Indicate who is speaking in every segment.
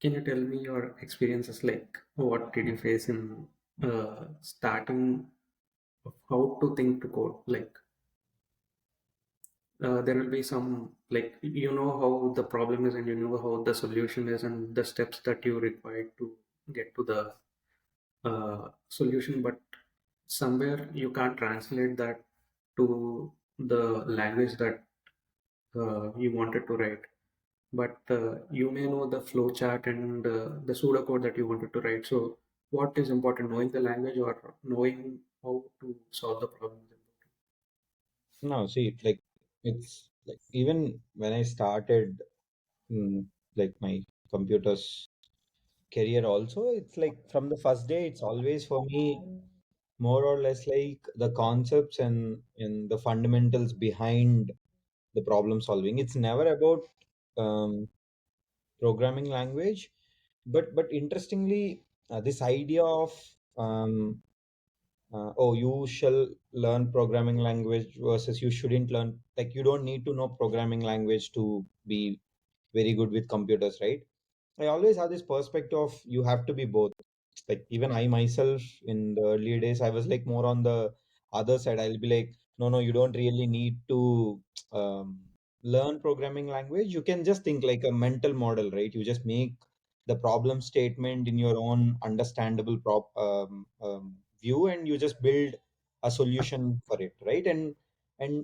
Speaker 1: Can you tell me your experiences? Like, what did you face in starting of how to think to code? Like, there will be some, like, you know how the problem is and you know how the solution is and the steps that you require to get to the solution, but somewhere you can't translate that to the language that you wanted to write. But you may know the flow chart and the pseudocode that you wanted to write. So, what is important, knowing the language or knowing how to solve the problem is important?
Speaker 2: No, see, like it's like even when I started like my computer's career also, it's like from the first day, it's always for me more or less like the concepts and the fundamentals behind the problem solving. It's never about um, programming language, but interestingly, this idea of oh, you shall learn programming language versus you shouldn't learn. Like, you don't need to know programming language to be very good with computers, right? I always have this perspective of you have to be both. Like, even I myself in the early days, I was like more on the other side. I'll be like, no, no, you don't really need to learn programming language. You can just think like a mental model, right? You just make the problem statement in your own understandable view, and you just build a solution for it, right? And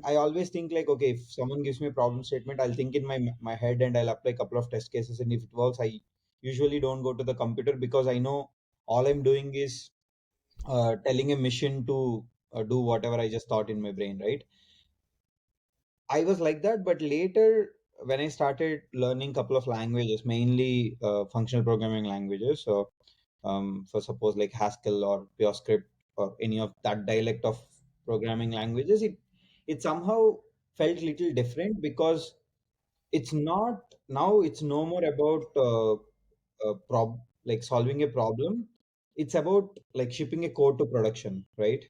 Speaker 2: I always think like, okay, if someone gives me a problem statement, I'll think in my head and I'll apply a couple of test cases, and if it works, I usually don't go to the computer because I know all I'm doing is telling a machine to do whatever I just thought in my brain, right? I was like that, but later when I started learning couple of languages, mainly functional programming languages, so for suppose like Haskell or PureScript or any of that dialect of programming languages, it somehow felt little different because it's not now it's no more about like solving a problem. It's about like shipping a code to production, right?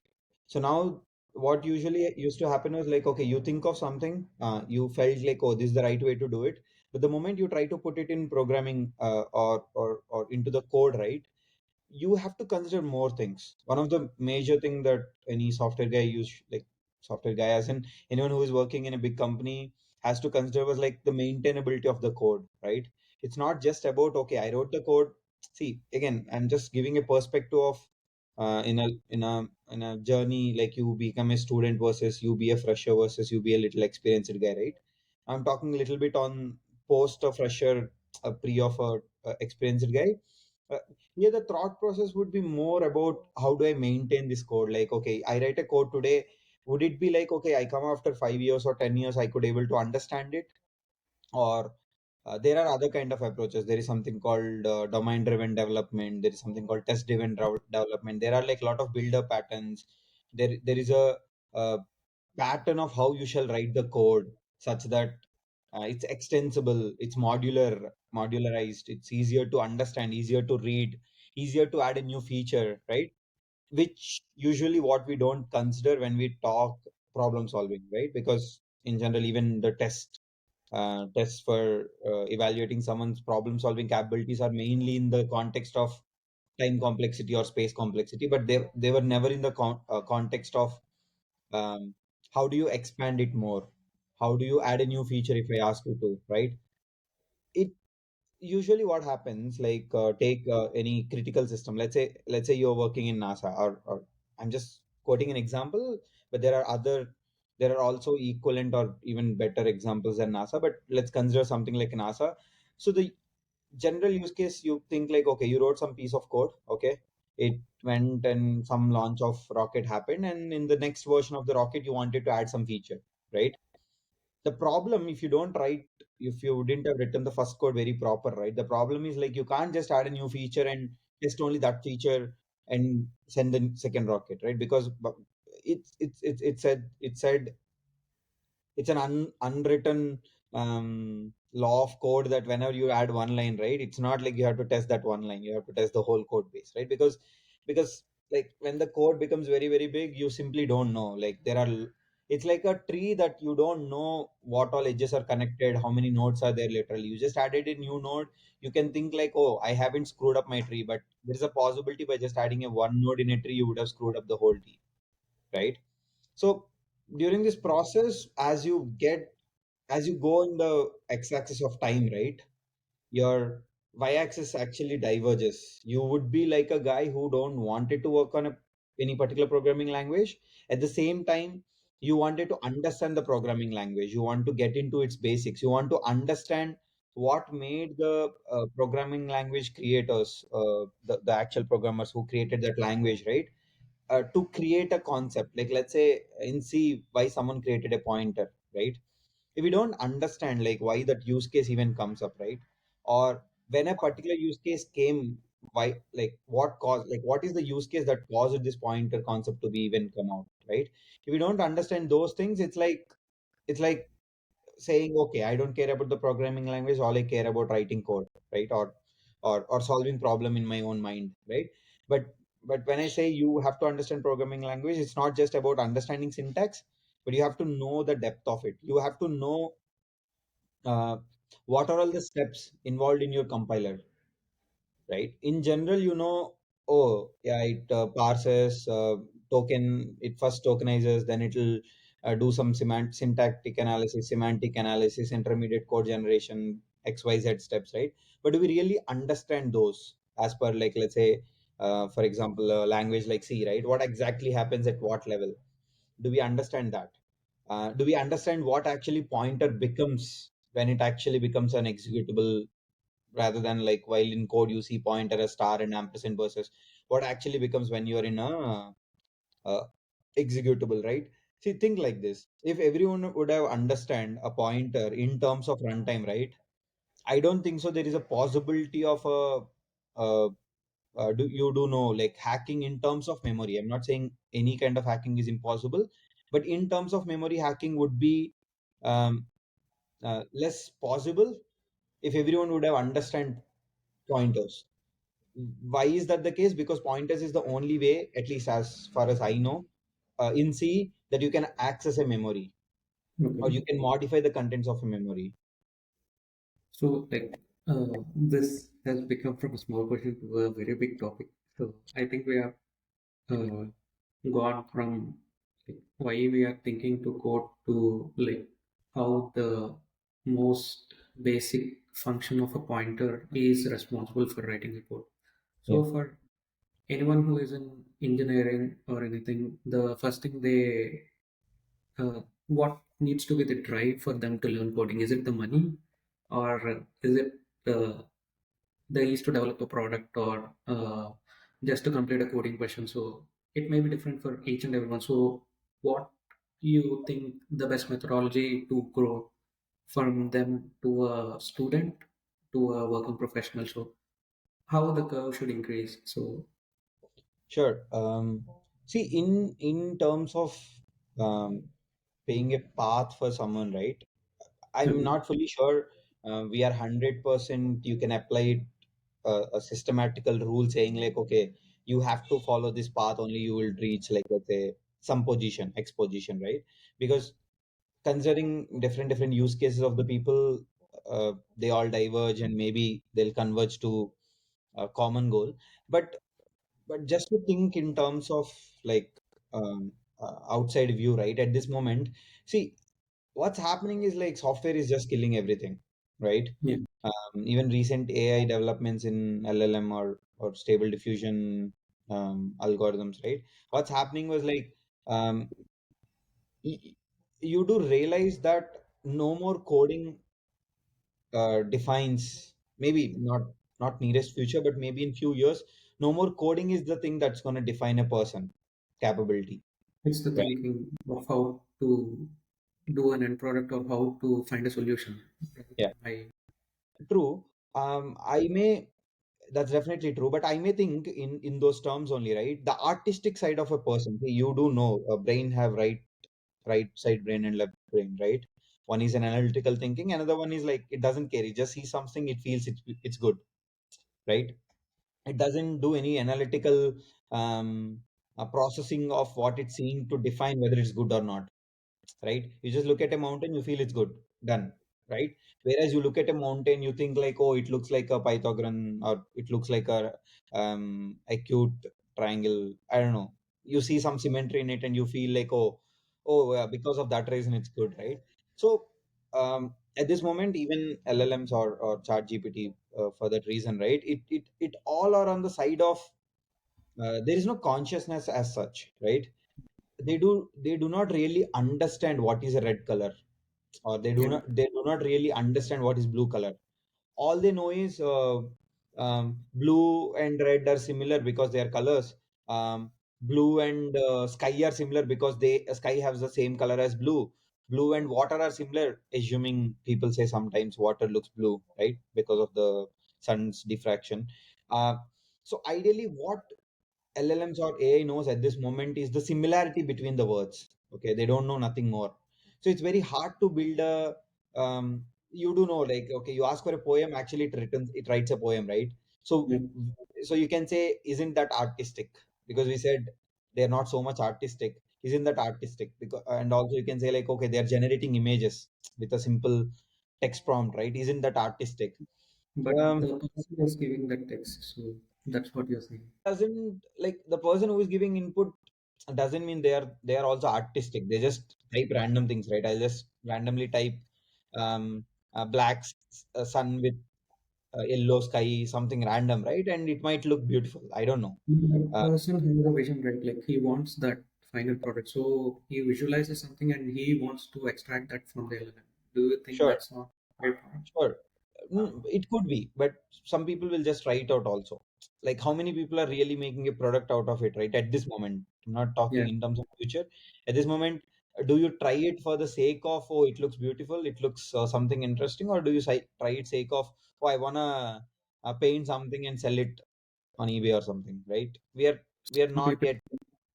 Speaker 2: So now what usually used to happen was like, okay, you think of something, you felt like, oh, this is the right way to do it, but the moment you try to put it in programming or into the code, right, you have to consider more things. One of the major thing that any software guy use, like software guy as in anyone who is working in a big company, has to consider was like the maintainability of the code, right? It's not just about, okay, I wrote the code. See, again, I'm just giving a perspective of in a journey, like you become a student versus you be a fresher versus you be a little experienced guy, right? I'm talking a little bit on post a fresher, a pre of a experienced guy. uh, yeah, the thought process would be more about how do I maintain this code? Like, okay, I write a code today. Would it be like, okay, I come after 5 years or 10 years, I could able to understand it? Or there are other kind of approaches. There is something called domain driven development. There is something called test driven development. There are like a lot of builder patterns. There is a pattern of how you shall write the code such that it's extensible, it's modularized, it's easier to understand, easier to read, easier to add a new feature, right? Which usually what we don't consider when we talk problem solving, right? Because in general, even the tests for evaluating someone's problem solving capabilities are mainly in the context of time complexity or space complexity, but they were never in the context of um, how do you expand it more, how do you add a new feature if I ask you to, right? It usually what happens, like take any critical system. Let's say you're working in NASA, or I'm just quoting an example, but there are also equivalent or even better examples than NASA, but let's consider something like NASA. So the general use case, you think like, okay, you wrote some piece of code, okay, it went and some launch of rocket happened, and in the next version of the rocket you wanted to add some feature, right? The problem, if you don't write, if you didn't have written the first code very proper, right, the problem is like you can't just add a new feature and test only that feature and send the second rocket, right? Because it said it's an unwritten law of code that whenever you add one line, right, it's not like you have to test that one line, you have to test the whole code base, right? Because like when the code becomes very very big, you simply don't know, like there are It's like a tree that you don't know what all edges are connected, how many nodes are there literally. You just added a new node. You can think like, oh, I haven't screwed up my tree, but there is a possibility by just adding a one node in a tree, you would have screwed up the whole tree, right? So during this process, as you go in the x-axis of time, right? Your y-axis actually diverges. You would be like a guy who don't wanted to work on any particular programming language. At the same time, you wanted to understand the programming language. You want to get into its basics. You want to understand what made the programming language creators, the actual programmers who created that language, right? To create a concept. Like let's say in C, why someone created a pointer, right? If we don't understand like why that use case even comes up, right? Or when a particular use case came, why, like what caused, like what is the use case that caused this pointer concept to be even come out, right? If we don't understand those things, it's like saying, okay, I don't care about the programming language, all I care about writing code, right? Or solving problem in my own mind, right? But when I say you have to understand programming language, it's not just about understanding syntax, but you have to know the depth of it. You have to know uh, what are all the steps involved in your compiler, right? In general, oh yeah, it parses it first tokenizes, then it'll do some syntactic analysis, semantic analysis, intermediate code generation, XYZ steps, right? But do we really understand those as per, like, let's say, for example, a language like C, right? What exactly happens at what level? Do we understand that? Do we understand what actually pointer becomes when it actually becomes an executable, rather than like while in code you see pointer a star and ampersand versus what actually becomes when you're in a executable, right? See, think like this: if everyone would have understand a pointer in terms of runtime, right? I don't think so there is a possibility of a do know like hacking in terms of memory. I'm not saying any kind of hacking is impossible, but in terms of memory, hacking would be um, less possible if everyone would have understand pointers. Why is that the case? Because pointers is the only way, at least as far as I know, in C, that you can access a memory or
Speaker 1: Okay.
Speaker 2: you can modify the contents of a memory.
Speaker 1: So, like, this has become from a small question to a very big topic. So, I think we have uh, gone from like, why we are thinking to code to like how the most basic function of a pointer is responsible for writing a code.
Speaker 2: Yeah,
Speaker 1: So, for anyone who is in engineering or anything, the first thing what needs to be the drive for them to learn coding? Is it the money, or is it the ease to develop a product, or just to complete a coding question? So it may be different for each and everyone. So what you think the best methodology to grow from them to a student to a working professional? So how the curve should increase? So
Speaker 2: sure. See, in terms of um, paying a path for someone, right? I'm
Speaker 1: okay,
Speaker 2: not fully sure. We are 100%. You can apply it, a systematical rule saying like, okay, you have to follow this path. Only you will reach, like, let's say, some position, X position, right? Because considering different use cases of the people, they all diverge and maybe they'll converge to a common goal. But but just to think in terms of like outside view, right? At this moment, see, what's happening is like software is just killing everything, right?
Speaker 1: yeah,
Speaker 2: Even recent AI developments in LLM or stable diffusion algorithms, right? What's happening was like, um, y- you do realize that no more coding defines, maybe not nearest future, but maybe in few years, no more coding is the thing that's going to define a person capability,
Speaker 1: it's the
Speaker 2: right?
Speaker 1: thinking of how to do an end product or how to find a solution.
Speaker 2: Yeah,
Speaker 1: I
Speaker 2: true. I may That's definitely true, but I may think in those terms only, right? The artistic side of a person. See, you do know a brain have right side brain and left brain, right? One is an analytical thinking, another one is like it doesn't care. It just sees something, it feels it's good, right? It doesn't do any analytical processing of what it's seeing to define whether it's good or not. right? You just look at a mountain, you feel it's good, done, right? Whereas you look at a mountain, you think like, oh, it looks like a Pythagorean, or it looks like a acute triangle. I don't know. You see some symmetry in it, and you feel like, because of that reason, it's good, right? So at this moment, even LLMs or Chat GPT, for that reason, right? It all are on the side of there is no consciousness as such, right? They do not really understand what is a red color, or
Speaker 1: Yeah.
Speaker 2: they do not really understand what is blue color. All they know is blue and red are similar because they are colors. Blue and sky are similar because they sky has the same color as blue. Blue and water are similar, assuming people say sometimes water looks blue, right, because of the sun's diffraction. uh, so ideally, what LLMs or AI knows at this moment is the similarity between the words. Okay, they don't know nothing more. So it's very hard to build a. You do know, like, okay, you ask for a poem, actually it writes a poem, right? So
Speaker 1: Yeah.
Speaker 2: so you can say, isn't that artistic? Because we said they're not so much artistic. Isn't that artistic? Because, and also you can say like, okay, they're generating images with a simple text prompt, right? Isn't that artistic?
Speaker 1: But
Speaker 2: Um,
Speaker 1: the person is giving that text, so that's what you're saying.
Speaker 2: doesn't like the person who is giving input doesn't mean they are also artistic. They just type random things, right? I'll just randomly type um black sun with yellow sky, something random, right? And it might look beautiful, I don't know.
Speaker 1: That
Speaker 2: uh,
Speaker 1: person has a vision, right? Like he wants that final product. So he visualizes something and he wants to extract that from the element. Do you think
Speaker 2: sure,
Speaker 1: that's not right?
Speaker 2: sure. It could be, but some people will just try it out also. Like, how many people are really making a product out of it, right? At this moment, I'm not talking
Speaker 1: Yeah.
Speaker 2: in terms of future. At this moment, do you try it for the sake of, oh, it looks beautiful, it looks something interesting, or do you try it sake of, oh, I wanna paint something and sell it on eBay or something, right? We are
Speaker 1: Some
Speaker 2: not
Speaker 1: people
Speaker 2: yet.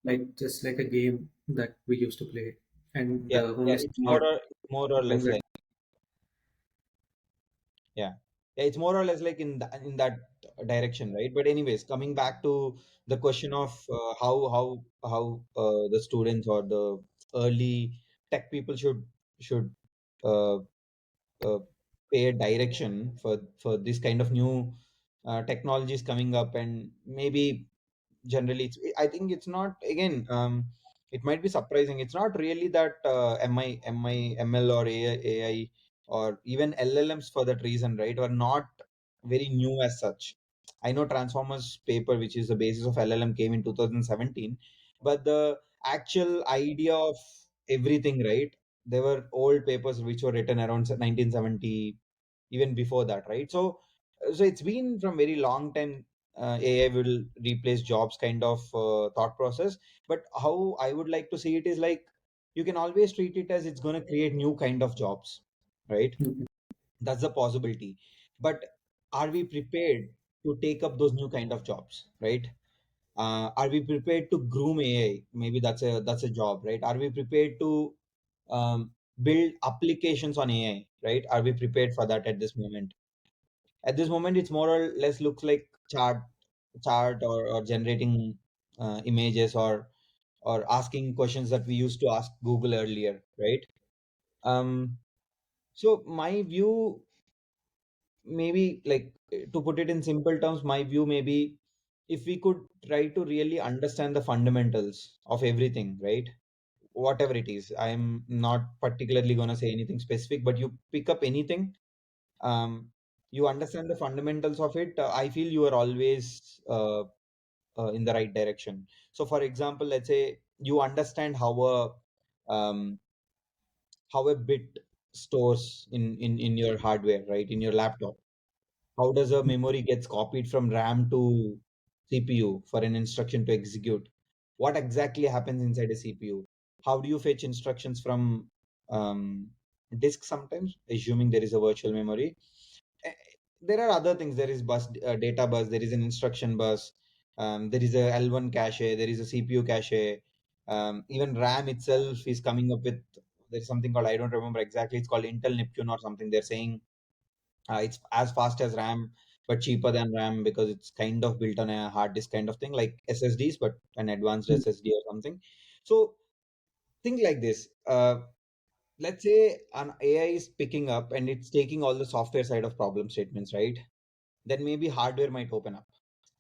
Speaker 1: like just like a game that we used to play, and
Speaker 2: Yeah, yeah.
Speaker 1: only
Speaker 2: It's
Speaker 1: small
Speaker 2: more or less
Speaker 1: times that
Speaker 2: like. Yeah. Yeah, it's more or less like in that direction, right? But anyways, coming back to the question of how the students or the early tech people should uh, uh, pay a direction for this kind of new technologies coming up, and maybe generally I think it's not, again, it might be surprising, it's not really that ML or AI or even LLMs for that reason, right, are not very new as such. I know Transformers paper, which is the basis of LLM, came in 2017, but the actual idea of everything, right, there were old papers which were written around 1970, even before that, right? So it's been from very long time. AI will replace jobs kind of thought process. But how I would like to see it is like, you can always treat it as it's going to create new kind of jobs, right?
Speaker 1: okay.
Speaker 2: That's the possibility. But are we prepared to take up those new kind of jobs, right? Are we prepared to groom AI? Maybe that's a job, right? Are we prepared to build applications on AI, right? Are we prepared for that at this moment? At this moment, it's more or less looks like chart or generating images, or asking questions that we used to ask Google earlier, right? Um, so my view, maybe, like, to put it in simple terms, my view maybe, if we could try to really understand the fundamentals of everything, right? Whatever it is, I'm not particularly going to say anything specific, but you pick up anything, um, you understand the fundamentals of it, I feel you are always in the right direction. So for example, let's say you understand um, how a bit stores in your hardware, right, in your laptop. How does a memory gets copied from RAM to CPU for an instruction to execute? What exactly happens inside a CPU? How do you fetch instructions from disk sometimes, assuming there is a virtual memory? Eh, There are other things. There is data bus, there is an instruction bus, there is a L1 cache, there is a CPU cache. Even RAM itself is coming up with, there's something called, I don't remember exactly, it's called Intel Neptune or something. They're saying it's as fast as RAM, but cheaper than RAM because it's kind of built on a hard disk kind of thing, like SSDs, but an advanced SSD or something. So think like this. let's say an AI is picking up and it's taking all the software side of problem statements, right? Then maybe hardware might open up.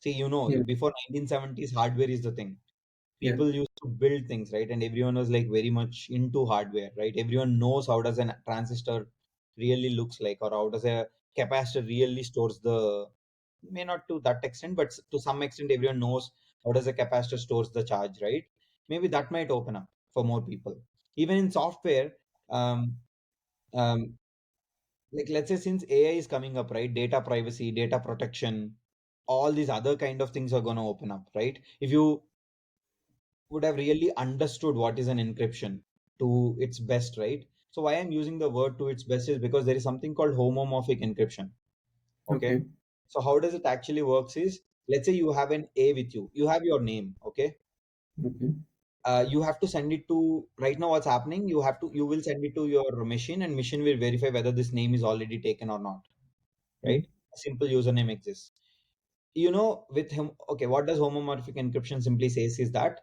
Speaker 2: See,
Speaker 1: Yeah.
Speaker 2: before 1970s, hardware is the thing.
Speaker 1: Yeah.
Speaker 2: People used to build things, right? And everyone was like very much into hardware, right? Everyone knows how does a transistor really looks like, or how does a capacitor really stores the, may not to that extent, but to some extent, everyone knows how does a capacitor stores the charge, right? Maybe that might open up for more people. Even in software, um, um, like let's say since AI is coming up, right? Data privacy, data protection, all these other kind of things are going to open up, right? If you would have really understood what is an encryption to its best, right? So why I'm using the word to its best is because there is something called homomorphic encryption. Okay.
Speaker 1: Okay.
Speaker 2: So how does it actually works is, let's say you have an A with you. You have your name. Okay.
Speaker 1: Okay.
Speaker 2: You have to send it to, right now what's happening, you will send it to your machine, and machine will verify whether this name is already taken or not,
Speaker 1: Mm.
Speaker 2: right? A simple username exists. With him, okay, what does homomorphic encryption simply says is that,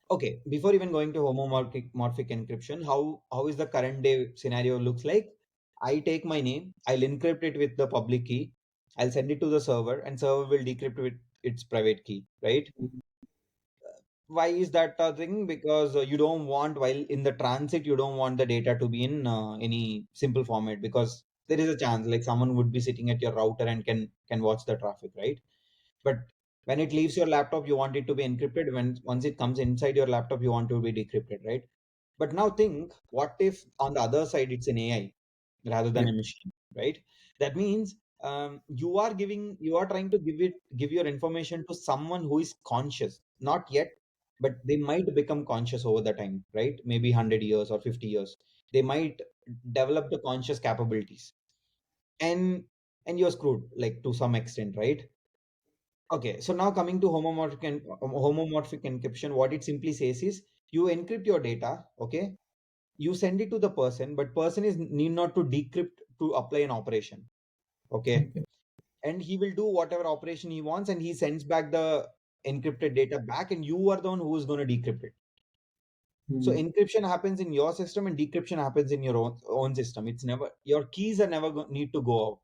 Speaker 2: okay, before even going to homomorphic encryption, how is the current day scenario looks like? I take my name, I'll encrypt it with the public key, I'll send it to the server, and server will decrypt with its private key, right? Why is that a thing? Because you don't want, while in the transit, you don't want the data to be in any simple format, because there is a chance like someone would be sitting at your router and can watch the traffic, right? But when it leaves your laptop, you want it to be encrypted. When once it comes inside your laptop, you want to be decrypted, right? But now think, what if on the other side it's an AI rather than
Speaker 1: Yeah.
Speaker 2: a machine, right? That means you are trying to give your information to someone who is conscious, not yet, but they might become conscious over the time, right? Maybe 100 years or 50 years, they might develop the conscious capabilities, and you're screwed, like to some extent, right? Okay, so now coming to homomorphic encryption, what it simply says is, you encrypt your data, okay? You send it to the person, but person is need not to decrypt to apply an operation, okay?
Speaker 1: Okay.
Speaker 2: And he will do whatever operation he wants, and he sends back the encrypted data back, and you are the one who is going to decrypt it. So
Speaker 1: Mm.
Speaker 2: encryption happens in your system, and decryption happens in your own system. It's never, your keys are never need to go out.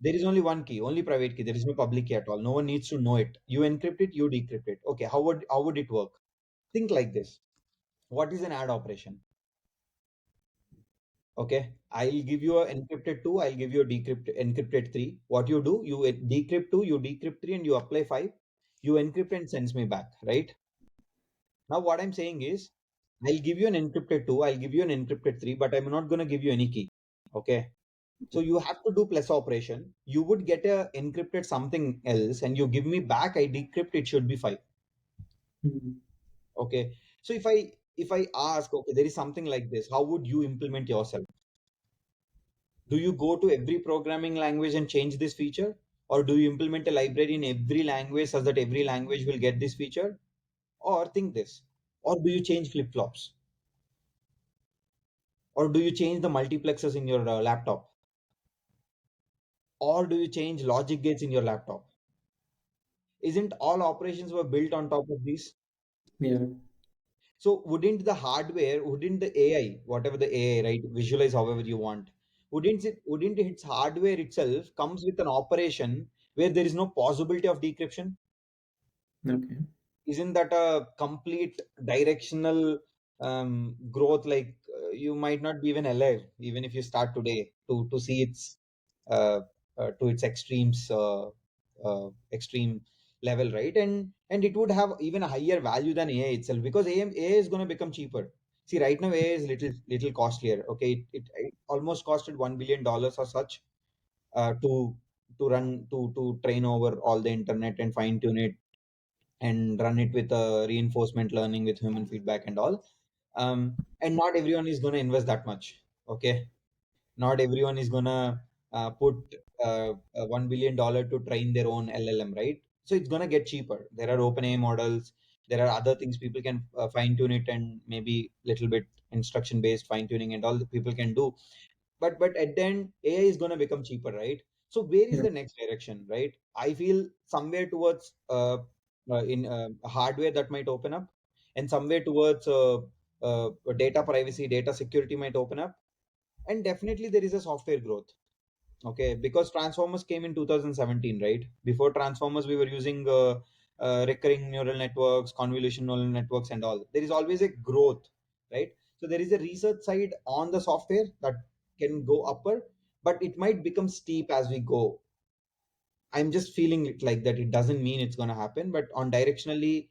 Speaker 2: There is only one key, only private key. There is no public key at all. No one needs to know it. You encrypt it, you decrypt it. Okay, how would it work? Think like this. What is an add operation? Okay, I'll give you a encrypted 2, I'll give you a encrypted 3. What you do, you decrypt 2, you decrypt 3, and you apply 5. You encrypt and sends me back, right? Now what I'm saying is, I'll give you an encrypted 2, I'll give you an encrypted 3, but I'm not going to give you any key. Okay. So you have to do plus operation. You would get a encrypted something else, and you give me back, I decrypt, it should be 5.
Speaker 1: Mm.
Speaker 2: Okay. So if I ask, okay, there is something like this, how would you implement yourself? Do you go to every programming language and change this feature? Or do you implement a library in every language such that every language will get this feature? Or think this. Or do you change flip-flops? Or do you change the multiplexers in your laptop? Or do you change logic gates in your laptop? Isn't all operations were built on top of these?
Speaker 1: Yeah.
Speaker 2: So wouldn't the AI, whatever the AI, right, visualize however you want, wouldn't its hardware itself comes with an operation where there is no possibility of decryption?
Speaker 1: Okay.
Speaker 2: Isn't that a complete directional growth? Like you might not be even alive, even if you start today to see its uh, to its extreme level, right? And it would have even a higher value than AI itself, because AI is going to become cheaper. See, right now AI is little costlier. Okay, it almost costed $1 billion or such to train over all the internet and fine tune it and run it with reinforcement learning with human feedback and all. And not everyone is going to invest that much. Okay, not everyone is going to put $1 billion to train their own LLM, right? So it's going to get cheaper. There are OpenAI models. There are other things people can fine tune it, and maybe little bit instruction based fine tuning and all the people can do. But at the end, AI is going to become cheaper, right? So where is
Speaker 1: Yeah.
Speaker 2: the next direction, right? I feel somewhere towards in hardware that might open up, and somewhere towards data privacy, data security might open up, and definitely there is a software growth. Okay, because Transformers came in 2017, right? Before Transformers, we were using recurring neural networks, convolution neural networks, and all. There is always a growth, right? So there is a research side on the software that can go upper, but it might become steep as we go. I'm just feeling it like that. It doesn't mean it's going to happen, but on directionally,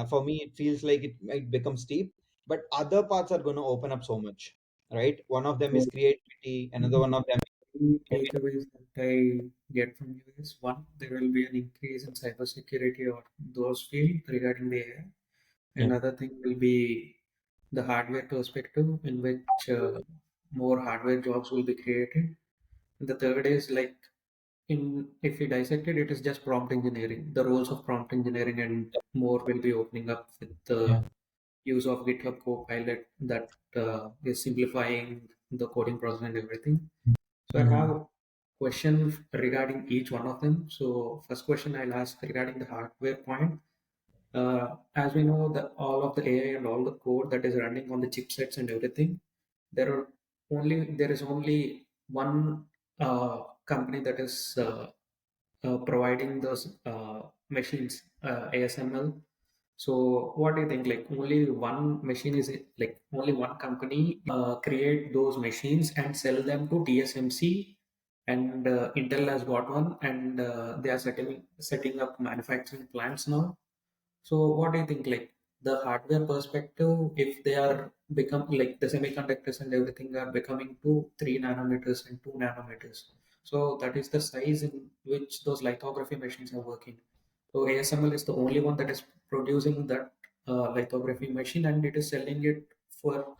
Speaker 2: for me, it feels like it might become steep. But other parts are going to open up so much, right? One of them is
Speaker 1: So
Speaker 2: creativity. Another one of them.
Speaker 1: key takeaways that I get from you is one, there will be an increase in cybersecurity or those field regarding the AI.
Speaker 2: Yeah.
Speaker 1: Another thing will be the hardware perspective, in which more hardware jobs will be created. And the third is like, in if we dissect it, it is just prompt engineering. The roles of prompt engineering and more will be opening up with
Speaker 2: Yeah.
Speaker 1: the use of GitHub Copilot that is simplifying the coding process and everything. So I have
Speaker 2: Mm-hmm.
Speaker 1: a question regarding each one of them. So first question I'll ask regarding the hardware point. As we know that all of the AI and all the code that is running on the chipsets and everything, there is only one company that is providing those machines, ASML. So what do you think? Like only one machine is like only one company create those machines and sell them to TSMC, and Intel has got one, and they are setting up manufacturing plants now. So what do you think, like the hardware perspective, if they are become like the semiconductors and everything are becoming to 3 nanometers and 2 nanometers. So that is the size in which those lithography machines are working. So ASML is the only one that is producing that lithography machine, and it is selling it for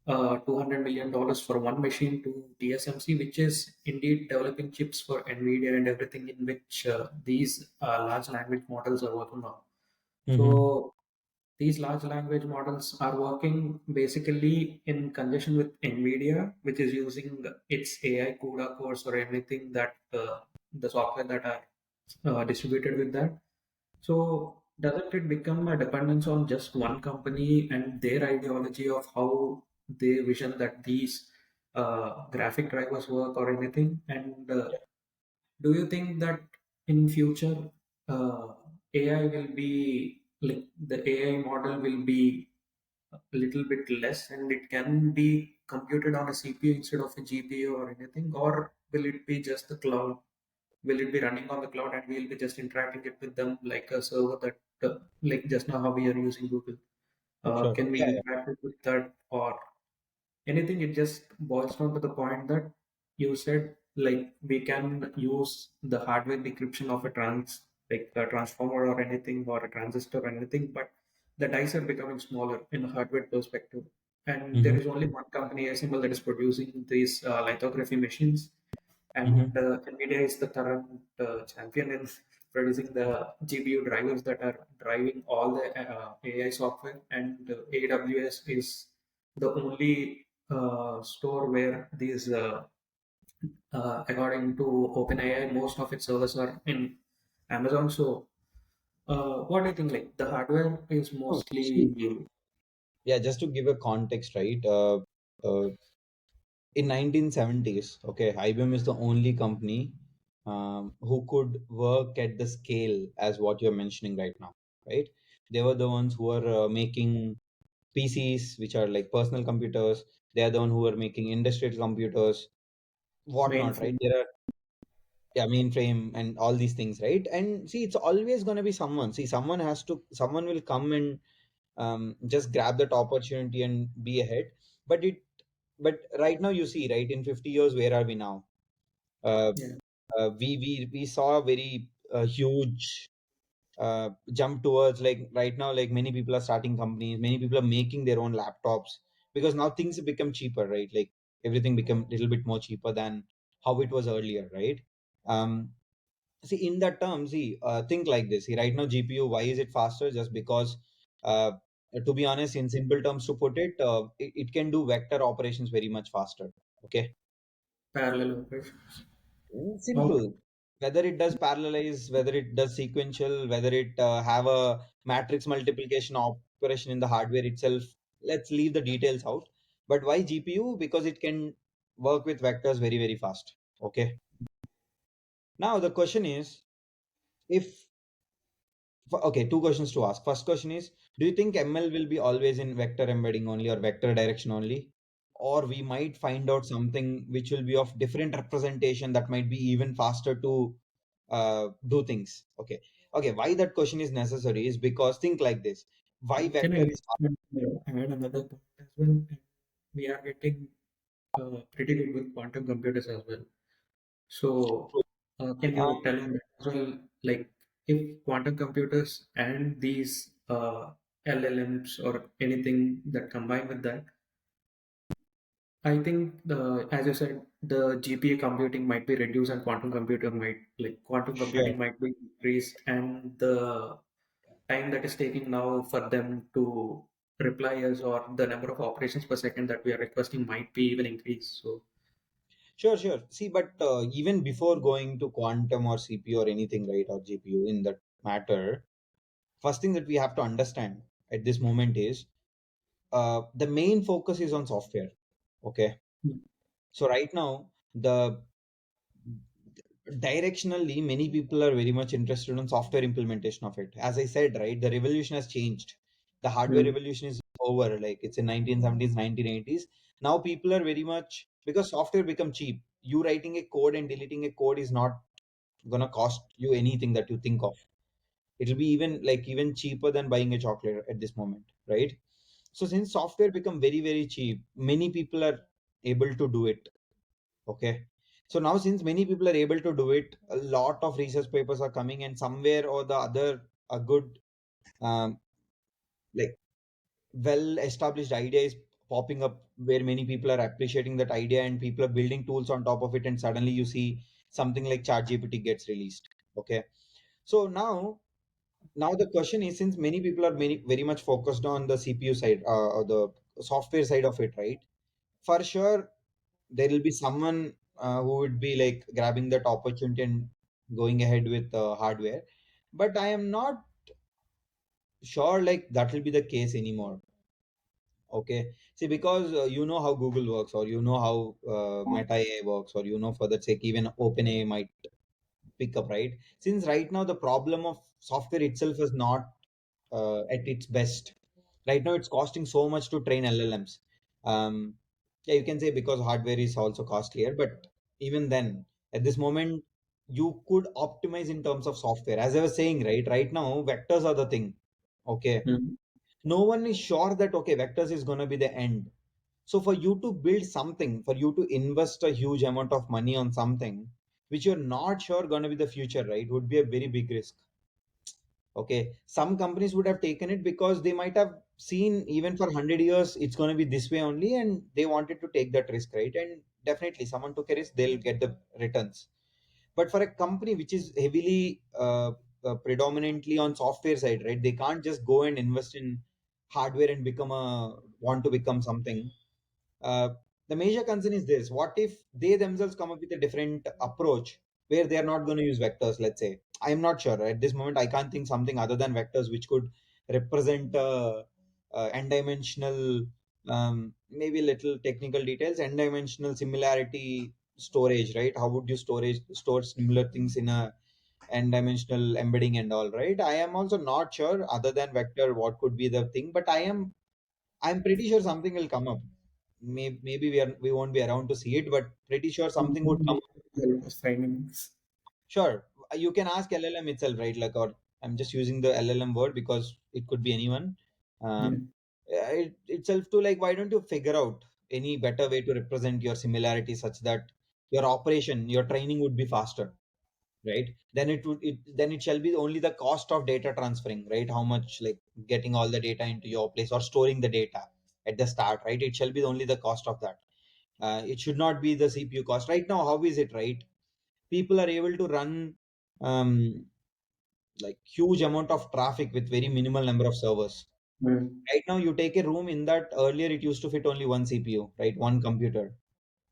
Speaker 1: $200 million for one machine to TSMC, which is indeed developing chips for NVIDIA and everything, in which these large language models are working on.
Speaker 2: Mm-hmm.
Speaker 1: So these large language models are working basically in conjunction with NVIDIA, which is using its AI CUDA cores or anything that the software that are distributed with that. So doesn't it become a dependence on just one company and their ideology of how they vision that these graphic drivers work or anything? And do you think that in future AI will be like the AI model will be a little bit less and it can be computed on a CPU instead of a GPU or anything, or will it be just the cloud? Will it be running on the cloud and we'll be just interacting it with them like a server that, like just now how we are using Google?
Speaker 2: Sure.
Speaker 1: Can we
Speaker 2: Yeah. Yeah.
Speaker 1: interact with that or anything? It just boils down to the point that you said, like we can use the hardware decryption of a like a transformer or anything or a transistor or anything, but the dice are becoming smaller in a hardware perspective, and there
Speaker 2: Mm-hmm.
Speaker 1: is only one company, ASML, that is producing these lithography machines, and
Speaker 2: Mm-hmm.
Speaker 1: NVIDIA is the current champion in producing the GPU drivers that are driving all the AI software, and AWS is the only store where these, according to OpenAI, most of its servers are in Amazon. So, what do you think? Like the hardware is
Speaker 2: Oh, see,
Speaker 1: mostly
Speaker 2: yeah, just to give a context, right? In 1970s, okay, IBM is the only company who could work at the scale as what you're mentioning right now, right? They were the ones who were making PCs, which are like personal computers. They are the one who were making industrial computers, whatnot, right?
Speaker 1: mainframe.
Speaker 2: There are, yeah, mainframe and all these things, right? And see, it's always going to be someone. See, someone will come and just grab that opportunity and be ahead. But it, but right now you see, right, in 50 years, where are we now? Uh,
Speaker 1: Yeah,
Speaker 2: we saw a very huge jump towards, like right now, like many people are starting companies, many people are making their own laptops, because now things have become cheaper, right? Like everything become a little bit more cheaper than how it was earlier, right? um See, in that term, see, think like this. See, right now, GPU, why is it faster? Just because, uh, to be honest, in simple terms, to put it, it can do vector operations very much faster. Okay.
Speaker 1: parallel operations. Okay.
Speaker 2: Simple. Whether it does parallelize, whether it does sequential, whether it have a matrix multiplication operation in the hardware itself. let's leave the details out. But why GPU? Because it can work with vectors very, very fast. Okay. Now the question is, if okay, two questions to ask. First question is, do you think ML will be always in vector embedding only or vector direction only? Or we might find out something which will be of different representation that might be even faster to do things. Okay. Okay. Why that question is necessary is because think like this. Why
Speaker 1: Can
Speaker 2: vector
Speaker 1: I
Speaker 2: is
Speaker 1: add another point as well? We are getting pretty good with quantum computers as well. So, can
Speaker 2: uh,
Speaker 1: you tell me as well, like if quantum computers and these LLMs or anything that combine with that, I think as you said, the GPU computing might be reduced and quantum
Speaker 2: sure.
Speaker 1: computing might be increased, and the time that is taking now for them to reply us or the number of operations per second that we are requesting might be even increased. So,
Speaker 2: Sure, sure. See, but even before going to quantum or CPU or anything, right, or GPU in that matter, first thing that we have to understand at this moment is the main focus is on software. Okay.
Speaker 1: mm,
Speaker 2: So right now, the directionally, many people are very much interested in software implementation of it. As I said, right, the revolution has changed. The hardware
Speaker 1: mm,
Speaker 2: revolution is over. Like it's in 1970s, 1980s. Now people are very much because software become cheap. You writing a code and deleting a code is not gonna cost you anything that you think of. It'll be even cheaper than buying a chocolate at this moment, right? So since software become very, very cheap, many people are able to do it. Okay. So now since many people are able to do it, a lot of research papers are coming, and somewhere or the other a good um, like well established idea is popping up where many people are appreciating that idea and people are building tools on top of it, and suddenly you see something like ChatGPT gets released. Okay. So now the question is, since many people are very much focused on the CPU side or the software side of it, right? For sure, there will be someone who would be like grabbing that opportunity and going ahead with hardware. But I am not sure like that will be the case anymore. Okay. See, because you know how Google works, or you know how Meta AI works, or you know, for that sake, even OpenAI might pick up, right? Since right now the problem of software itself is not at its best. Right now, it's costing so much to train LLMs. Yeah, you can say because hardware is also costlier, but even then, at this moment, you could optimize in terms of software. As I was saying, right now, vectors are the thing. Okay,
Speaker 1: mm,
Speaker 2: no one is sure that okay, vectors is going to be the end. So for you to build something, for you to invest a huge amount of money on something which you're not sure going to be the future, right, would be a very big risk. Okay, some companies would have taken it because they might have seen even for 100 years it's going to be this way only, and they wanted to take that risk, right? And definitely someone took a risk, they'll get the returns. But for a company which is heavily predominantly on software side, right, they can't just go and invest in hardware and become a want to become something. uh, the major concern is this: what if they themselves come up with a different approach where they are not going to use vectors? Let's say, I am not sure at this moment. I can't think something other than vectors which could represent n-dimensional, maybe little technical details, n-dimensional similarity storage, right? How would you store similar things in a n-dimensional embedding and all, right? I am also not sure other than vector what could be the thing, but I'm pretty sure something will come up. Maybe we won't be around to see it, but pretty sure something would come up.
Speaker 1: findings.
Speaker 2: Sure, you can ask LLM itself, right? Like, or I'm just using the LLM word because it could be anyone.
Speaker 1: Yeah.
Speaker 2: It itself to like, why don't you figure out any better way to represent your similarity such that your operation, your training would be faster, right? Then it shall be only the cost of data transferring, right? How much like getting all the data into your place or storing the data at the start, right? It shall be only the cost of that. It should not be the CPU cost. Right now, how is it, right? People are able to run um, like huge amount of traffic with very minimal number of servers.
Speaker 1: Mm,
Speaker 2: Right now, you take a room in that earlier it used to fit only one CPU, right? One computer.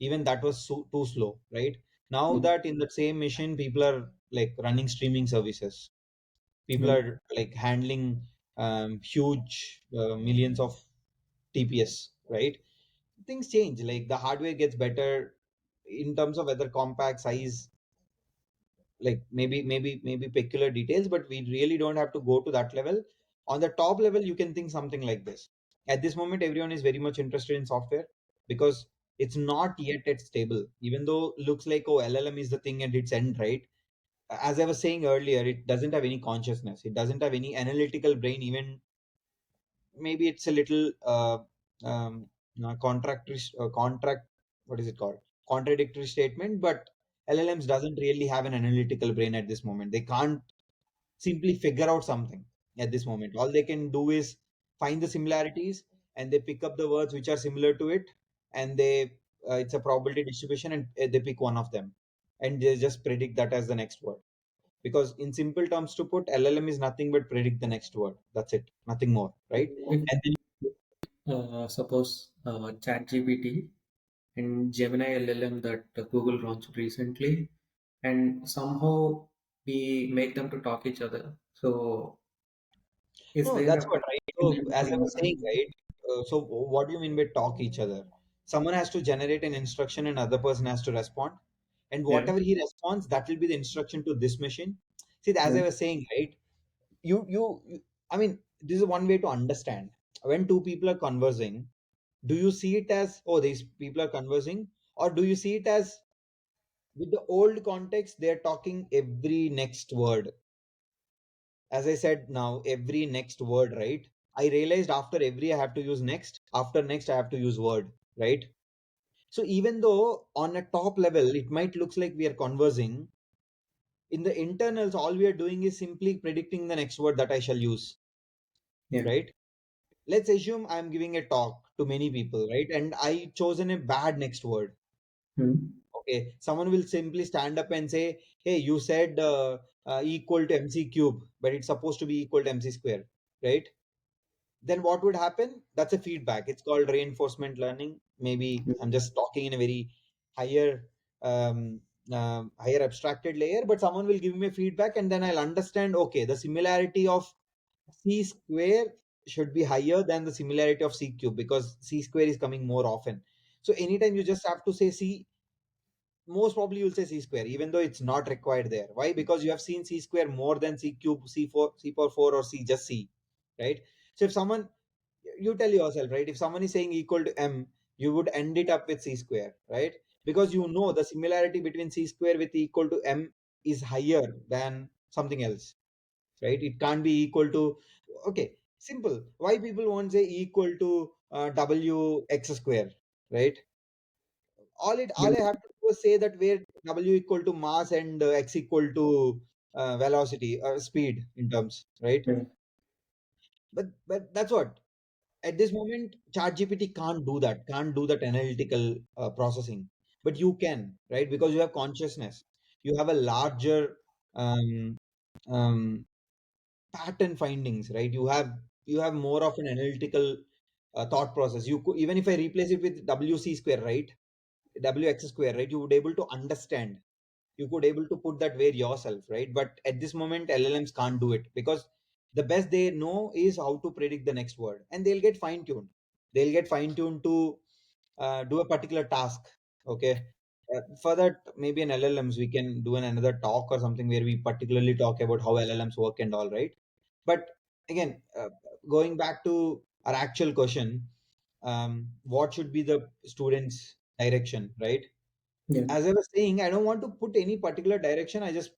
Speaker 2: Even that was too slow, right? Now
Speaker 1: mm,
Speaker 2: that in the same machine, people are like running streaming services. People
Speaker 1: mm,
Speaker 2: are like handling huge millions of TPS, right? Things change. Like the hardware gets better in terms of whether compact size, like maybe peculiar details, but we really don't have to go to that level. On the top level, you can think something like this. At this moment, everyone is very much interested in software because it's not yet at stable. Even though looks like, oh, LLM is the thing and it's end, right? As I was saying earlier, it doesn't have any consciousness. It doesn't have any analytical brain. Even maybe it's a little um, contractory contract. What is it called? Contradictory statement. But LLMs doesn't really have an analytical brain at this moment. They can't simply figure out something at this moment. All they can do is find the similarities and they pick up the words which are similar to it, and they it's a probability distribution, and they pick one of them and they just predict that as the next word. Because in simple terms to put, LLM is nothing but predict the next word. That's it, nothing more, right?
Speaker 1: If
Speaker 2: And then
Speaker 1: suppose ChatGPT and Gemini LLM that Google launched recently, and somehow we make them to talk each other. So, is
Speaker 2: no,
Speaker 1: there
Speaker 2: that's
Speaker 1: a
Speaker 2: what, right? So
Speaker 1: potential
Speaker 2: as I was saying,
Speaker 1: for
Speaker 2: right? So what do you mean by talk each other? Someone has to generate an instruction and other person has to respond, and
Speaker 1: yeah,
Speaker 2: whatever he responds, that will be the instruction to this machine. See, as
Speaker 1: yeah,
Speaker 2: I was saying, right? You I mean, this is one way to understand. When two people are conversing, do you see it as, oh, these people are conversing, or do you see it as, with the old context, they're talking every next word? As I said, now every next word, right? I realized after every I have to use next, after next I have to use word, right? So even though on a top level it might looks like we are conversing, in the internals all we are doing is simply predicting the next word that I shall use,
Speaker 1: yeah,
Speaker 2: right? Let's assume I'm giving a talk to many people, right? And I chosen a bad next word.
Speaker 1: hmm,
Speaker 2: Okay, someone will simply stand up and say, hey, you said equal to MC cube, but it's supposed to be equal to MC square, right? Then what would happen? That's a feedback. It's called reinforcement learning. Maybe I'm just talking in a very higher um, higher abstracted layer, but someone will give me a feedback and then I'll understand, okay, the similarity of c square should be higher than the similarity of c cube because c square is coming more often. So anytime you just have to say c, most probably you'll say c square, even though it's not required there. Why? Because you have seen c square more than c cube, c4, c power 4, or c just c, right? So if someone, you tell yourself, right? If someone is saying equal to m, you would end it up with c square, right? Because you know the similarity between c square with equal to m is higher than something else, right? It can't be equal to, okay, simple. Why people won't say equal to w x square, right? All
Speaker 1: yeah,
Speaker 2: I have to do is say that where w equal to mass and x equal to velocity or speed in terms, right?
Speaker 1: yeah.
Speaker 2: But that's what, at this moment ChatGPT can't do that, can't do that analytical processing. But you can, right? Because you have consciousness, you have a larger um, um, pattern findings, right? You have more of an analytical thought process. You could, even if I replace it with wc square, right? Wx square, right? You would able to understand, you could able to put that where yourself, right? But at this moment LLMs can't do it because the best they know is how to predict the next word, and they'll get fine tuned, they'll get fine tuned to do a particular task. Okay, for that maybe in LLMs we can do another talk or something where we particularly talk about how LLMs work and all, right? But again, going back to our actual question, what should be the students direction, right?
Speaker 1: Yeah.
Speaker 2: As I was saying, I don't want to put any particular direction. I just,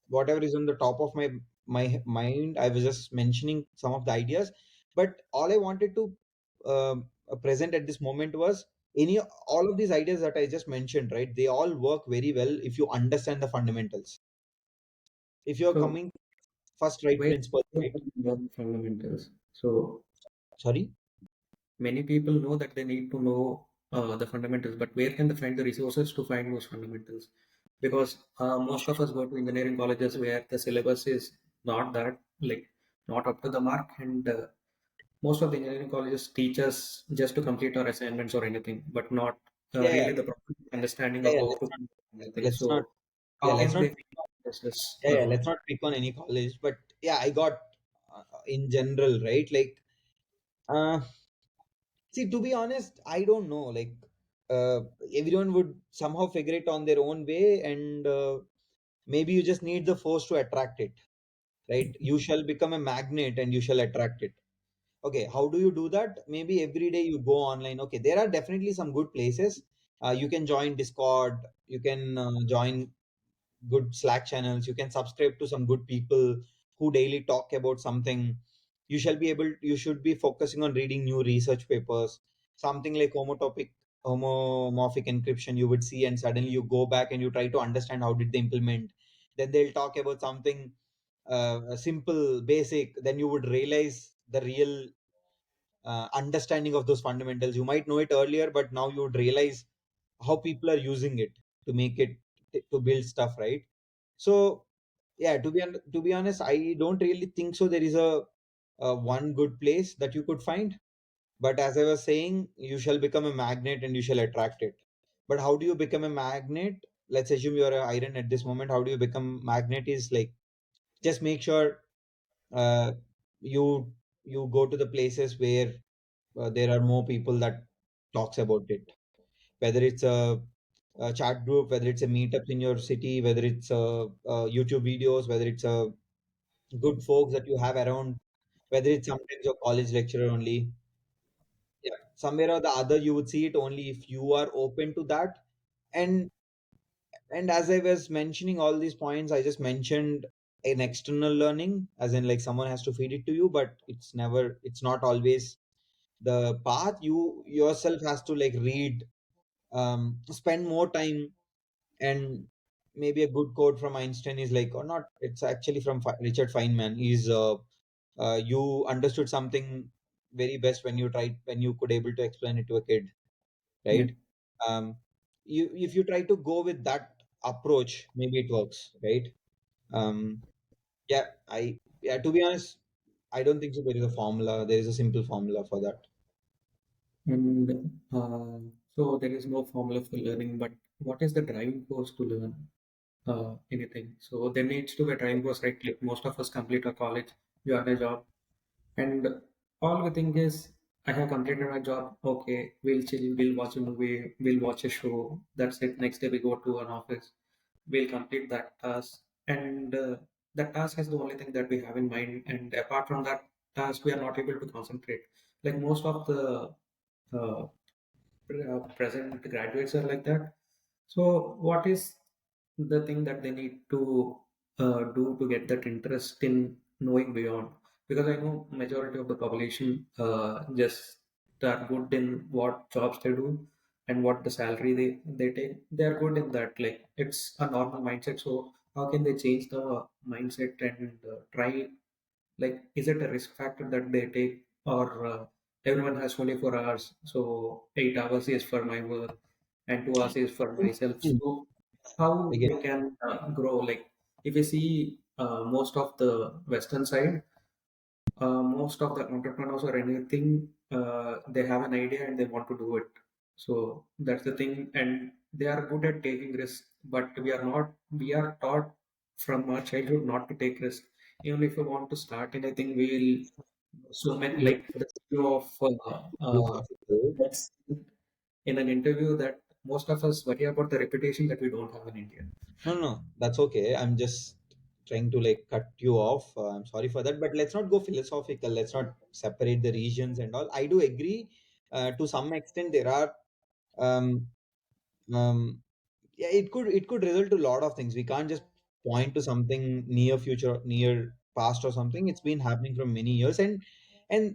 Speaker 2: whatever is on the top of my mind, I was just mentioning some of the ideas. But all I wanted to present at this moment was any all of these ideas that I just mentioned, right? They all work very well if you understand the fundamentals. If you're
Speaker 1: So,
Speaker 2: coming first right
Speaker 1: where
Speaker 2: principle,
Speaker 1: do
Speaker 2: right?
Speaker 1: you learn fundamentals? So,
Speaker 2: Sorry.
Speaker 1: many people know that they need to know the fundamentals, but where can they find the resources to find those fundamentals? Because most of us go to engineering colleges where the syllabus is not that, like, not up to the mark, and most of the engineering colleges teach us just to complete our assignments or anything, but not
Speaker 2: Yeah, yeah,
Speaker 1: really the proper understanding
Speaker 2: yeah,
Speaker 1: of
Speaker 2: yeah.
Speaker 1: how to do anything.
Speaker 2: Let's not,
Speaker 1: So,
Speaker 2: yeah,
Speaker 1: how
Speaker 2: let's
Speaker 1: can
Speaker 2: not
Speaker 1: they find this?
Speaker 2: yeah, yeah, let's not pick on any college, but yeah, I got in general, right? Like, uh, See, to be honest, I don't know. Like, uh, everyone would somehow figure it on their own way, and maybe you just need the force to attract it, right? You shall become a magnet and you shall attract it. Okay, how do you do that? Maybe every day you go online. Okay, there are definitely some good places. You can join Discord, you can join good Slack channels, you can subscribe to some good people who daily talk about something. You should be focusing on reading new research papers, something like homomorphic encryption you would see, and suddenly you go back and you try to understand how did they implement. Then they'll talk about something simple, basic, then you would realize the real understanding of those fundamentals. You might know it earlier, but now you would realize how people are using it to make it to build stuff, right? So yeah, to be honest, I don't really think so. There is a one good place that you could find, but as I was saying, you shall become a magnet and you shall attract it. But how do you become a magnet? Let's assume you're an iron at this moment. How do you become magnet? Is like, just make sure uh, you you go to the places where there are more people that talks about it, whether it's a chat group, whether it's a meetup in your city, whether it's YouTube videos, whether it's good folks that you have around, whether it's sometimes your college lecturer only. Yeah, somewhere or the other you would see it only if you are open to that. And and as I was mentioning all these points, I just mentioned an external learning, as in like someone has to feed it to you, but it's not always the path. You yourself has to like read, spend more time. And maybe a good quote from Einstein is like, or not, it's actually from Richard Feynman, is you understood something very best when you could able to explain it to a kid,
Speaker 1: Yeah.
Speaker 2: right? um, you if you try to go with that approach, maybe it works, right? um, yeah, to be honest, I don't think so there is a formula, there is a simple formula for that.
Speaker 1: And so there is no formula for learning, but what is the driving force to learn anything? So there needs to be a driving force, right? Like most of us complete our college, you have a job, and all we think is, I have completed my job. Okay, we'll chill, we'll watch a movie, we'll watch a show. That's it. Next day we go to an office, we'll complete that task, and that task is the only thing that we have in mind. And apart from that task, we are not able to concentrate. Like most of the uh, present graduates are like that. So, what is the thing that they need to do to get that interest in knowing beyond? Because I know majority of the population just are good in what jobs they do and what the salary they take. They are good in that. Like it's a normal mindset. So how can they change the mindset and try, like is it a risk factor that they take, or everyone has 24 hours, so 8 hours is for my work and 2 hours is for myself?
Speaker 2: Hmm.
Speaker 1: So how
Speaker 2: Again,
Speaker 1: they can grow? Like if you see most of the western side, most of the entrepreneurs or anything, they have an idea and they want to do it. So that's the thing, and they are good at taking risks. But we are not. We are taught from our childhood not to take risks. Even if we want to start anything, we'll so many
Speaker 2: you
Speaker 1: like the CEO of
Speaker 2: philosophical.
Speaker 1: that's in an interview that most of us worry about the reputation that we don't have in India.
Speaker 2: No, no, no, that's okay. I'm just trying to like cut you off. I'm sorry for that, but let's not go philosophical. Let's not separate the regions and all. I do agree to some extent. There are um, um, yeah, it could result to a lot of things. We can't just point to something near future, near past or something. It's been happening for many years, and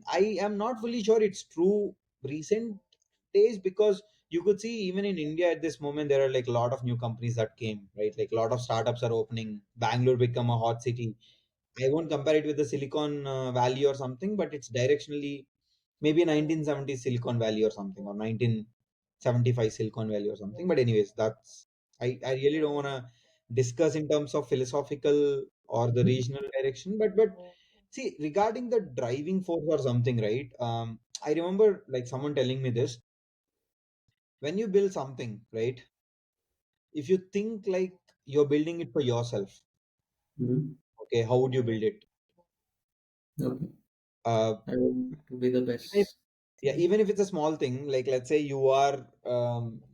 Speaker 2: I am not fully sure it's true recent days, because you could see even in India at this moment there are like a lot of new companies that came, right? Like a lot of startups are opening. Bangalore become a hot city. I won't compare it with the Silicon Valley or something, but it's directionally maybe 1970s Silicon Valley or something, or 1975 Silicon Valley or something. But anyways, I really don't want to discuss in terms of philosophical or the regional direction. But see, regarding the driving force or something, right? I remember like someone telling me this: when you build something, right? If you think like you're building it for yourself,
Speaker 1: Mhm.
Speaker 2: okay, how would you build it?
Speaker 1: Okay,
Speaker 2: Uh,
Speaker 1: I want to be the
Speaker 2: if
Speaker 1: best.
Speaker 2: Yeah, even if it's a small thing, like let's say you are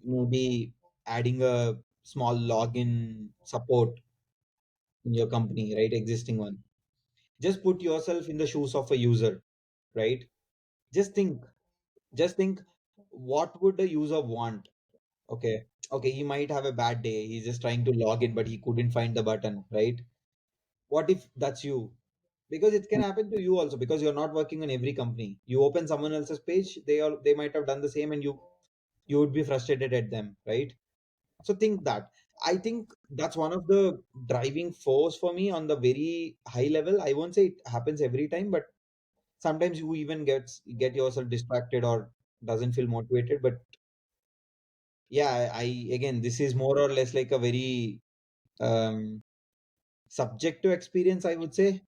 Speaker 2: maybe adding a small login support in your company, right? Existing one. Just put yourself in the shoes of a user, right? Just think, just think, what would the user want? Okay, okay, he might have a bad day. He's just trying to log in, but he couldn't find the button, right? What if that's you? Because it can happen to you also, because you're not working on every company. You open someone else's page, they might have done the same, and you would be frustrated at them, right? So think that. I think that's one of the driving force for me on the very high level. I won't say it happens every time, but sometimes you even get yourself distracted or doesn't feel motivated. But yeah, I again, this is more or less like a very um, subjective experience, I would say.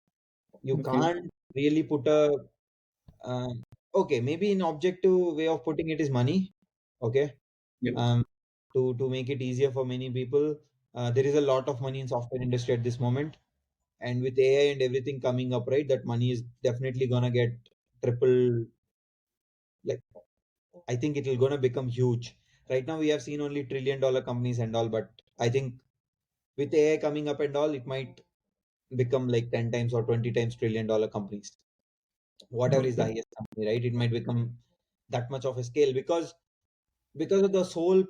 Speaker 2: You
Speaker 1: Okay.
Speaker 2: can't really put a okay, maybe an objective way of putting it is money. Okay,
Speaker 1: Yep.
Speaker 2: um, to make it easier for many people, there is a lot of money in software industry at this moment, and with AI and everything coming up, right, that money is definitely gonna get triple. Like, I think it will gonna become huge. Right now, we have seen only $1 trillion companies and all, but I think with AI coming up and all, it might become like 10 times or 20 times $1 trillion companies. Whatever is the
Speaker 1: Okay.
Speaker 2: highest company, right? It might become that much of a scale because of the sole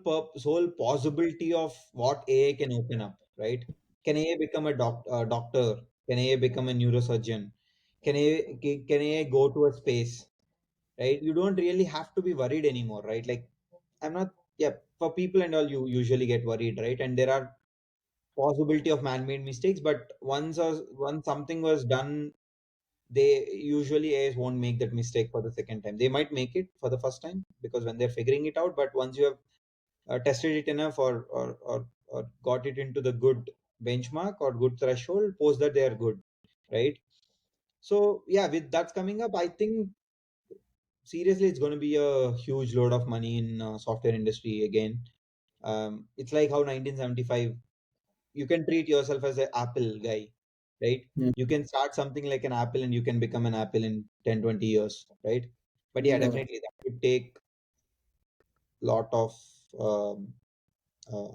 Speaker 2: possibility of what AI can open up, right? Can AI become a doctor? Can AI become a neurosurgeon? Can AI go to a space? Right? You don't really have to be worried anymore, right? Like I'm not. Yeah, for people and all, you usually get worried, right? And there are possibility of man-made mistakes, but once something was done, they usually AIs won't make that mistake for the second time. They might make it for the first time because when they're figuring it out, but once you have tested it enough or got it into the good benchmark or good threshold, post that they are good, right? So yeah, with that's coming up, I think seriously it's going to be a huge load of money in software industry again. It's like how 1975 you can treat yourself as an Apple guy, right?
Speaker 1: Yeah.
Speaker 2: You can start something like an Apple and you can become an Apple in 10-20 years, right? But yeah,
Speaker 1: Yeah.
Speaker 2: definitely that would take lot of um,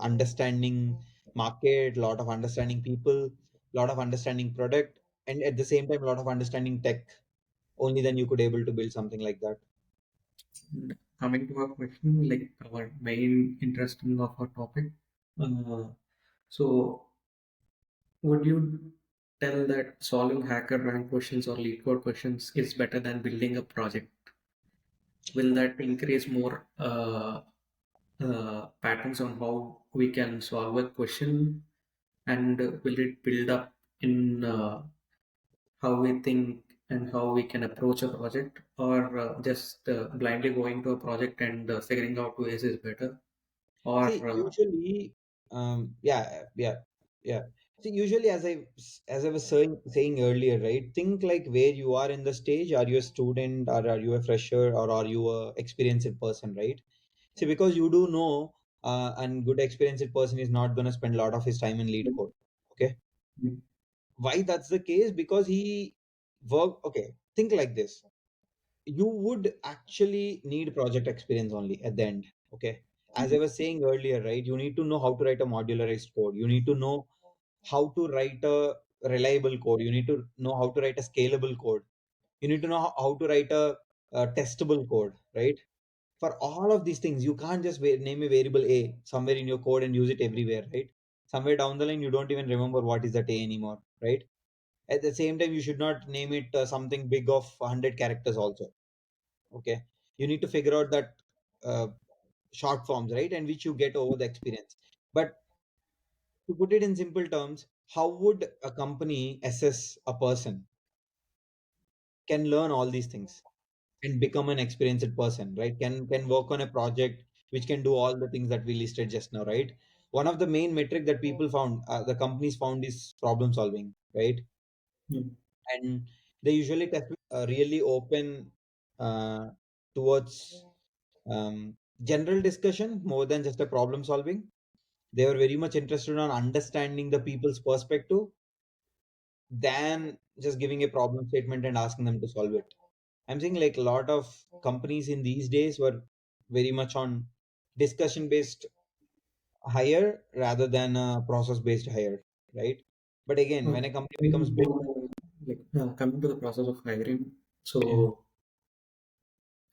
Speaker 2: understanding market, lot of understanding people, lot of understanding product, and at the same time, a lot of understanding tech. Only then you could able to build something like that.
Speaker 1: And coming to our question, like our main interesting of our topic. Uh, so, would you tell that solving hacker rank questions or lead code questions is better than building a project? Will that increase more patterns on how we can solve a question, and will it build up in how we think and how we can approach a project, or just blindly going to a project and figuring out ways is better, or
Speaker 2: See, usually, yeah. See, usually, as I was saying earlier, right? Think like where you are in the stage. Are you a student, or are you a fresher, or are you a experienced person, right? See, because you do know, and good experienced person is not gonna spend a lot of his time in lead code. Okay, why that's the case? Because he work. Okay, think like this. You would actually need project experience only at the end. Okay, as I was saying earlier, right, you need to know how to write a modularized code. You need to know how to write a reliable code. You need to know how to write a scalable code. You need to know how to write a testable code, right? For all of these things, you can't just name a variable a somewhere in your code and use it everywhere, right? Somewhere down the line you don't even remember what is that a anymore, right? At the same time, you should not name it something big of 100 characters also. Okay, you need to figure out that uh, short forms, right, and which you get over the experience. But to put it in simple terms, how would a company assess a person can learn all these things and become an experienced person, right? Can work on a project which can do all the things that we listed just now, right? One of the main metric that people found, the companies found, is problem solving, right?
Speaker 1: yeah.
Speaker 2: And they usually test really open uh, towards general discussion more than just a problem solving. They were very much interested on understanding the people's perspective than just giving a problem statement and asking them to solve it. I'm saying like a lot of companies in these days were very much on discussion based hire rather than a process based hire, right? But again, when
Speaker 1: Okay.
Speaker 2: a company becomes
Speaker 1: Coming
Speaker 2: big,
Speaker 1: to, coming to the process of hiring.
Speaker 2: yeah,
Speaker 1: So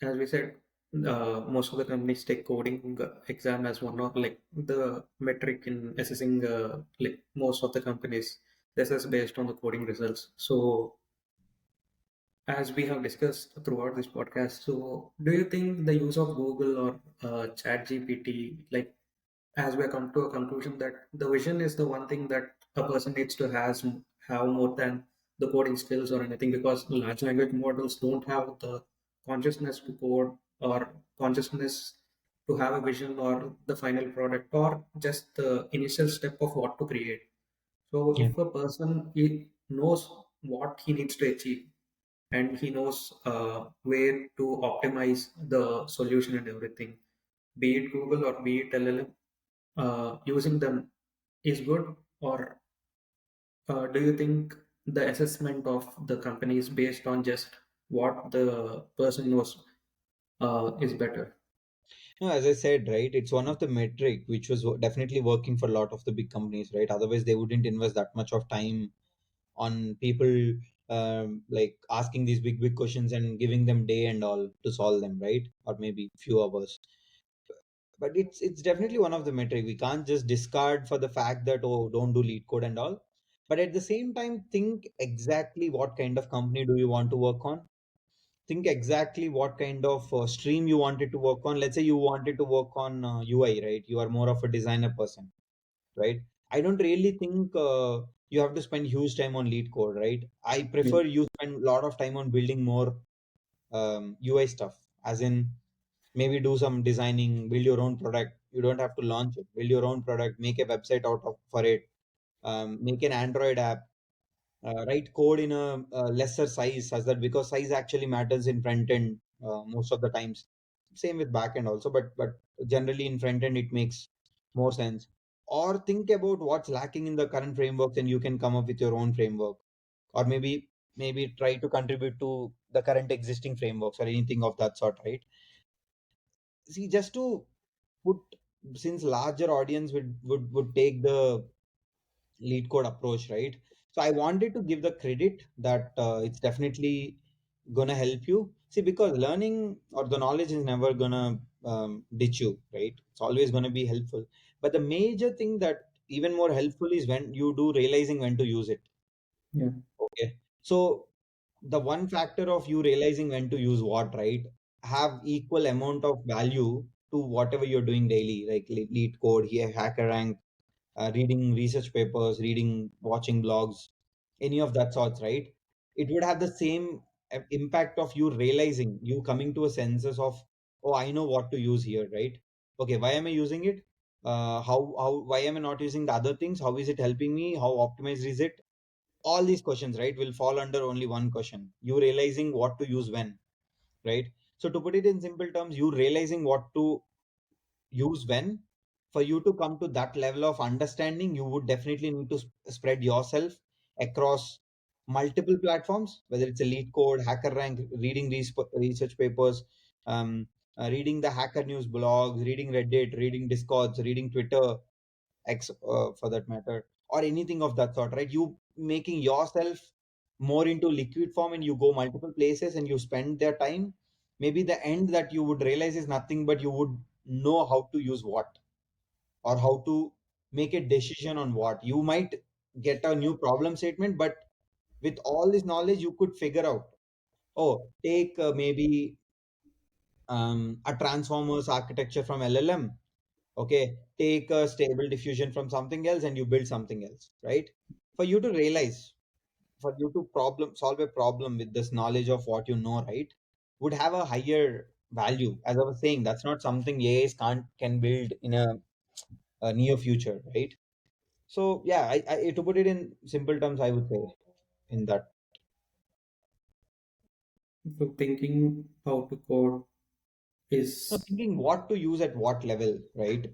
Speaker 1: as we said, most of the companies take coding exam as one of like the metric in assessing like most of the companies. This is based on the coding results. So as we have discussed throughout this podcast, so do you think the use of Google or Chat GPT, like as we come to a conclusion that the vision is the one thing that a person needs to have more than the coding skills or anything, because large language models don't have the consciousness to code or consciousness to have a vision or the final product or just the initial step of what to create. So
Speaker 2: yeah.
Speaker 1: if a person he knows what he needs to achieve and he knows where to optimize the solution and everything, be it Google or be it LLM, using them is good, or do you think the assessment of the company is based on just what the person knows is better?
Speaker 2: No, as I said, right, it's one of the metric which was definitely working for a lot of the big companies, right? Otherwise, they wouldn't invest that much of time on people like asking these big questions and giving them day and all to solve them, right? Or maybe few hours. But it's definitely one of the metric. We can't just discard for the fact that oh, don't do lead code and all. But at the same time, think exactly what kind of company do you want to work on. Think exactly what kind of stream you wanted to work on. Let's say you wanted to work on UI, right? You are more of a designer person, right? I don't really think you have to spend huge time on lead code, right? I
Speaker 1: Yeah.
Speaker 2: prefer you spend a lot of time on building more UI stuff, as in maybe do some designing, build your own product. You don't have to launch it. Build your own product, make a website out of for it, make an Android app, write code in a lesser size, such that because size actually matters in front end most of the times. Same with back end also, but generally in front end it makes more sense. Or think about what's lacking in the current frameworks, and you can come up with your own framework, or maybe try to contribute to the current existing frameworks or anything of that sort, right? See, just to put, since larger audience would take the lead code approach, right? So I wanted to give the credit that it's definitely gonna help you. See, because learning or the knowledge is never gonna ditch you, right? It's always gonna be helpful. But the major thing that even more helpful is when you do realizing when to use it.
Speaker 1: Yeah.
Speaker 2: Okay. So the one factor of you realizing when to use what, right, have equal amount of value to whatever you're doing daily, like lead code, here, hacker rank, reading research papers, reading, watching blogs, any of that sorts, right? It would have the same impact of you realizing, you coming to a senses of, oh, I know what to use here, right? Okay, why am I using it? Why am I not using the other things? How is it helping me? How optimized is it? All these questions, right, will fall under only one question: you realizing what to use when, right? So to put it in simple terms, you realizing what to use when, for you to come to that level of understanding, you would definitely need to spread yourself across multiple platforms, whether it's a lead code, hacker rank, reading these research papers, um, reading the hacker news blogs, reading Reddit, reading discords, reading Twitter, X for that matter, or anything of that sort, right? You making yourself more into liquid form, and you go multiple places and you spend their time. Maybe the end that you would realize is nothing but you would know how to use what, or how to make a decision on what. You might get a new problem statement, but with all this knowledge, you could figure out, oh, take maybe a transformers architecture from LLM. Okay, take a stable diffusion from something else and you build something else, right? For you to realize, for you to problem solve a problem with this knowledge of what you know, right, would have a higher value. As I was saying, that's not something AIs can't can build in a near future, right? So yeah, to put it in simple terms, I would say in that.
Speaker 1: So thinking how to code
Speaker 2: So
Speaker 1: is
Speaker 2: thinking what to use at what level, right?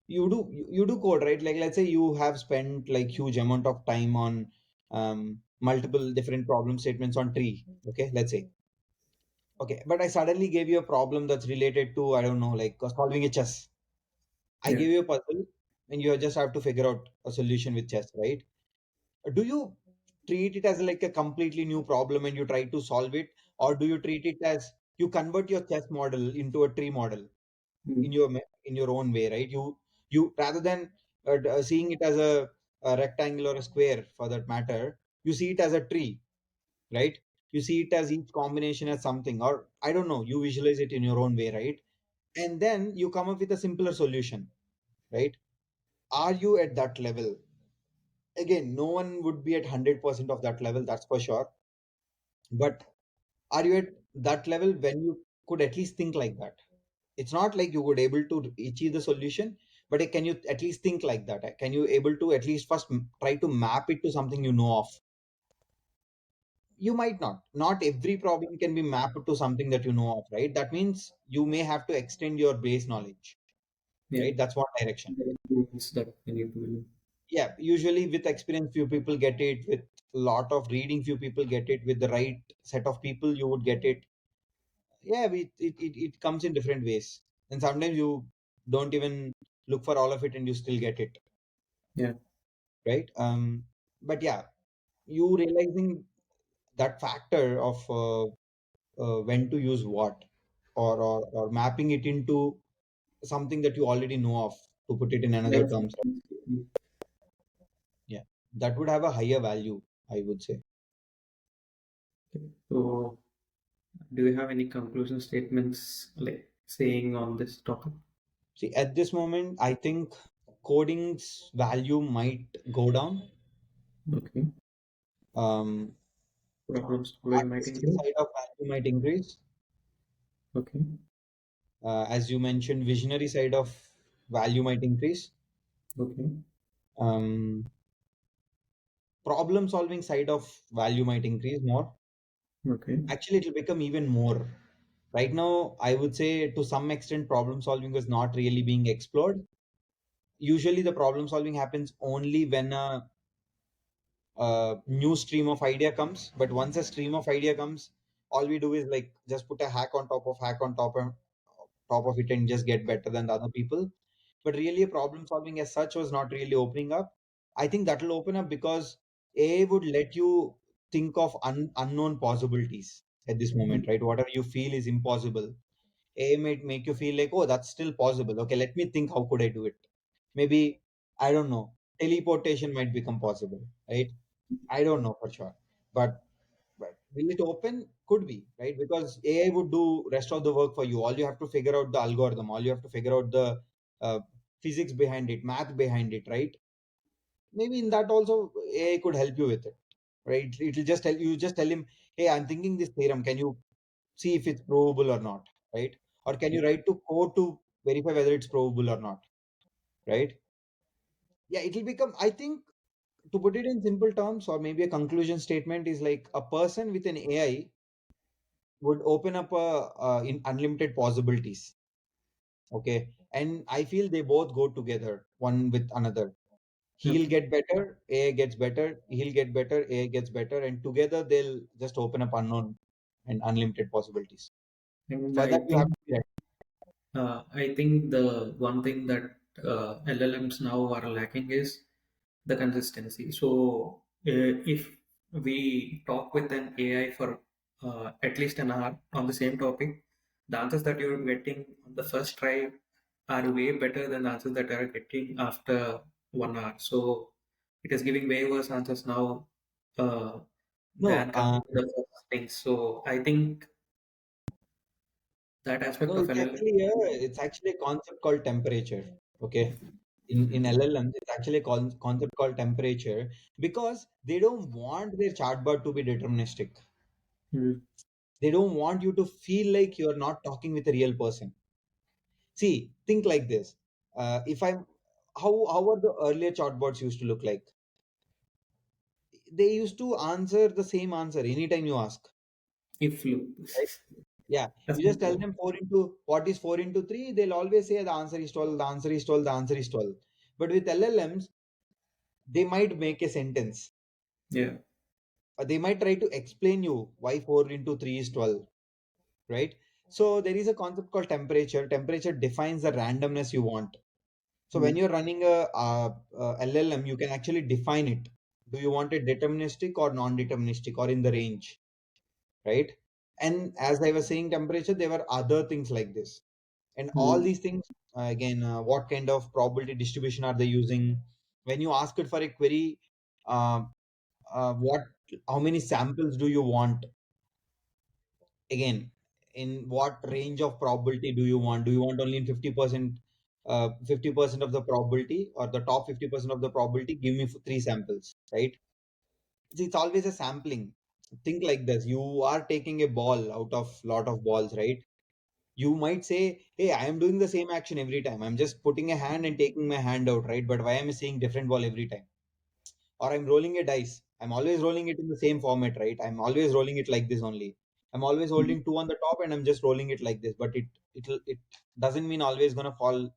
Speaker 2: You do code, right? Like let's say you have spent like huge amount of time on multiple different problem statements on tree. Okay, let's say. Okay, but I suddenly gave you a problem that's related to, I don't know, like solving a chess. I
Speaker 1: Yeah.
Speaker 2: gave you a puzzle and you just have to figure out a solution with chess, right? Do you treat it as like a completely new problem and you try to solve it, or do you treat it as you convert your chess model into a tree model in
Speaker 1: Mm.
Speaker 2: your in your own way, right? You rather than seeing it as a rectangle or a square for that matter, you see it as a tree, right? You see it as each combination as something, or I don't know, you visualize it in your own way, right? And then you come up with a simpler solution, right? Are you at that level? Again, no one would be at 100% of that level, that's for sure. But are you at that level when you could at least think like that? It's not like you would able to achieve the solution, but can you at least think like that? Can you able to at least first try to map it to something you know of? You might not every problem can be mapped to something that you know of, right? That means you may have to extend your base knowledge,
Speaker 1: Yeah.
Speaker 2: right? That's one direction.
Speaker 1: There are tools that we need to do.
Speaker 2: Yeah, usually with experience few people get it, with lot of reading few people get it, with the right set of people you would get it. Yeah, it comes in different ways, and sometimes you don't even look for all of it and you still get it,
Speaker 1: Yeah.
Speaker 2: right? But yeah, you realizing that factor of when to use what, or mapping it into something that you already know of, to put it in another
Speaker 1: Like,
Speaker 2: terms, right? Yeah, that would have a higher value, I would say.
Speaker 1: so, do you have any conclusion statements like saying on this topic?
Speaker 2: See, at this moment, I think coding's value might go down.
Speaker 1: Okay.
Speaker 2: Um,
Speaker 1: Problem solving might
Speaker 2: artistic
Speaker 1: increase.
Speaker 2: side of value might increase.
Speaker 1: Okay.
Speaker 2: As you mentioned, visionary side of value might increase.
Speaker 1: Okay.
Speaker 2: Um, problem solving side of value might increase more.
Speaker 1: Okay.
Speaker 2: Actually, it will become even more. Right now, I would say to some extent, problem solving is not really being explored. Usually, the problem solving happens only when a new stream of idea comes. But once a stream of idea comes, all we do is like just put a hack on top of hack on top of it and just get better than the other people. But really, a problem solving as such was not really opening up. I think that will open up because AI would let you think of unknown possibilities at this moment, right? Whatever you feel is impossible, AI might make you feel like, oh, that's still possible. Okay, let me think, how could I do it? Maybe, I don't know, teleportation might become possible, right? I don't know for sure. But will it open? Could be, right? Because AI would do rest of the work for you. All you have to figure out the algorithm. All you have to figure out the uh, physics behind it, math behind it, right? Maybe in that also AI could help you with it, right? It'll just tell you, just tell him, hey, I'm thinking this theorem. Can you see if it's provable or not, right? Or can you write to code to verify whether it's provable or not, right? Yeah, it'll become, I think, to put it in simple terms, or maybe a conclusion statement is like a person with an AI would open up in unlimited possibilities. Okay, and I feel they both go together, one with another. He'll
Speaker 1: Okay.
Speaker 2: get better, AI gets better. He'll get better, AI gets better, and together they'll just open up unknown and unlimited possibilities.
Speaker 1: And
Speaker 2: For that, you have to be ready.
Speaker 1: I think the one thing that LLMs now are lacking is the consistency. So if we talk with an AI for at least an hour on the same topic, the answers that you're getting on the first try are way better than the answers that you are getting after 1 hour. So it is giving way worse answers now
Speaker 2: No,
Speaker 1: than compared to the first things. So I think that aspect
Speaker 2: no,
Speaker 1: of LLM.
Speaker 2: it's actually a concept called temperature. Okay, in LLMs, it's actually a concept called temperature because they don't want their chatbot to be deterministic.
Speaker 1: Hmm.
Speaker 2: They don't want you to feel like you're not talking with a real person. See, think like this. If I'm, how are the earlier chatbots used to look like? They used to answer the same answer anytime you ask,
Speaker 1: If loop.
Speaker 2: right? Yeah,
Speaker 1: That's
Speaker 2: you
Speaker 1: not
Speaker 2: just tell them four into what is 4 into 3. They'll always say the answer is 12. The answer is 12. The answer is 12. But with LLMs, they might make a sentence.
Speaker 1: yeah.
Speaker 2: they might try to explain you why 4 into 3 is 12, right? So there is a concept called temperature. Temperature defines the randomness you want. So when
Speaker 1: Mm.
Speaker 2: you're running a LLM, you can actually define it. Do you want it deterministic or non-deterministic or in the range, right? And as I was saying, temperature, there were other things like this. And all
Speaker 1: Mm.
Speaker 2: these things, again, what kind of probability distribution are they using? When you ask it for a query, uh, what, how many samples do you want? Again, in what range of probability do you want? Do you want only in 50%, 50% of the probability, or the top 50% of the probability? Give me three samples, right? It's always a sampling. Think like this: you are taking a ball out of lot of balls, right? You might say, hey, I am doing the same action every time. I'm just putting a hand and taking my hand out, right? But why am I seeing different ball every time? Or I'm rolling a dice. I'm always rolling it in the same format, right? I'm always rolling it like this only. I'm always
Speaker 1: Mm.
Speaker 2: holding two on the top and I'm just rolling it like this. But it doesn't mean always gonna fall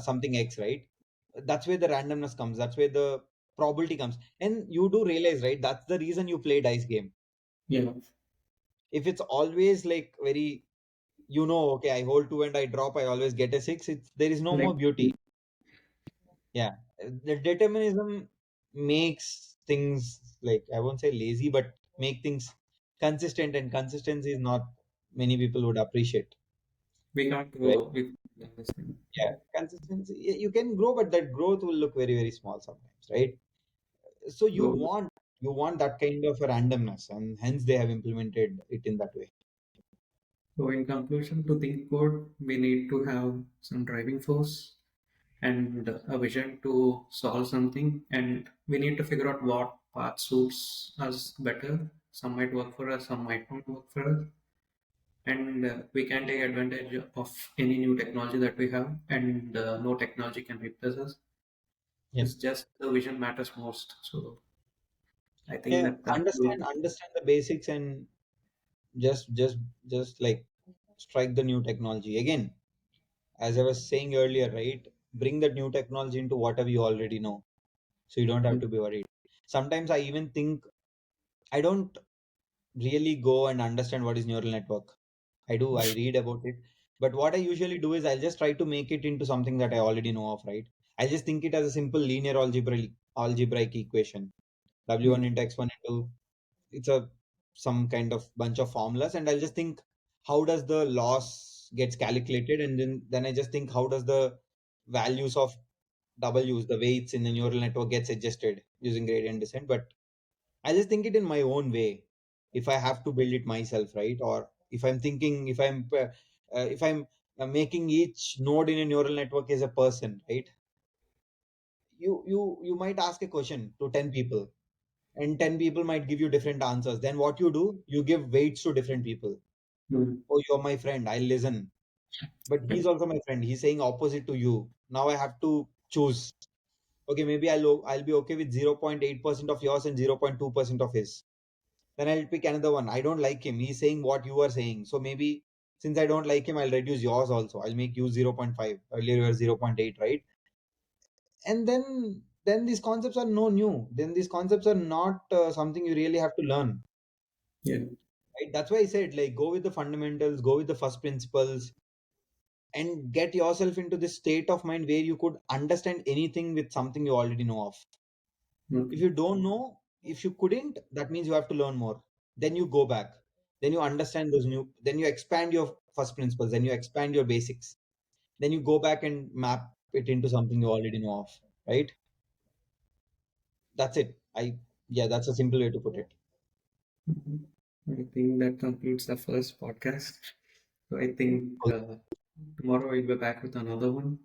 Speaker 2: something X, right? That's where the randomness comes. That's where the probability comes. And you do realize, right? That's the reason you play dice game.
Speaker 1: Yeah,
Speaker 2: If it's always like very, okay, I hold two and I drop, I always get a six. There is no more
Speaker 1: like
Speaker 2: beauty. Yeah, the determinism makes things, like, I won't say lazy, but make things consistent, and consistency is not many people would appreciate,
Speaker 1: we can't
Speaker 2: right?
Speaker 1: grow with this thing.
Speaker 2: Yeah, consistency, you can grow, but that growth will look very, very small sometimes, right? So
Speaker 1: So,
Speaker 2: you want that kind of a randomness, and hence they have implemented it in that way.
Speaker 1: so in conclusion, to think code, we need to have some driving force and a vision to solve something, and we need to figure out what path suits us better. Some might work for us, some might not work for us, and we can take advantage of any new technology that we have, and no technology can replace us.
Speaker 2: Yep.
Speaker 1: It's just the vision matters most. So I think
Speaker 2: Yeah,
Speaker 1: that concludes.
Speaker 2: understand the basics, and just just just like strike the new technology again. As I was saying earlier, right? Bring that new technology into whatever you already know, so you don't have to be worried. Sometimes I even think I don't really go and understand what is neural network. I do, I read about it, but what I usually do is I'll just try to make it into something that I already know of, right? I'll just think it as a simple linear algebraic equation. W1
Speaker 1: Mm.
Speaker 2: into x1 into, it's a some kind of bunch of formulas, and I'll just think how does the loss gets calculated, and then I just think how does the values of w's, the weights in the neural network, gets adjusted using gradient descent. But I just think it in my own way, if I have to build it myself, right? Or if I'm thinking, if I'm making each node in a neural network as a person, right? You might ask a question to 10 people, and 10 people might give you different answers. Then what you do, you give weights to different people.
Speaker 1: Mm.
Speaker 2: Oh, you're my friend, I'll listen, but he's also my friend, he's saying opposite to you. Now I have to choose. Okay, maybe I'll be okay with 0.8% of yours and 0.2% of his. Then I'll pick another one. I don't like him, he's saying what you are saying, so maybe since I don't like him, I'll reduce yours also. I'll make you 0.5, earlier you were 0.8, right? And then these concepts are no new, then these concepts are not something you really have to learn,
Speaker 1: Yeah.
Speaker 2: right? That's why I said, like, go with the fundamentals, go with the first principles, and get yourself into this state of mind where you could understand anything with something you already know of. If
Speaker 1: Okay.
Speaker 2: you don't know, if you couldn't, that means you have to learn more. Then you go back, then you understand those new, then you expand your first principles, then you expand your basics, then you go back and map it into something you already know of, right? That's it. Yeah, that's a simple way to put it.
Speaker 1: Mhm. I think that concludes the first podcast. So I think
Speaker 2: Cool.
Speaker 1: tomorrow we'll be back with another one.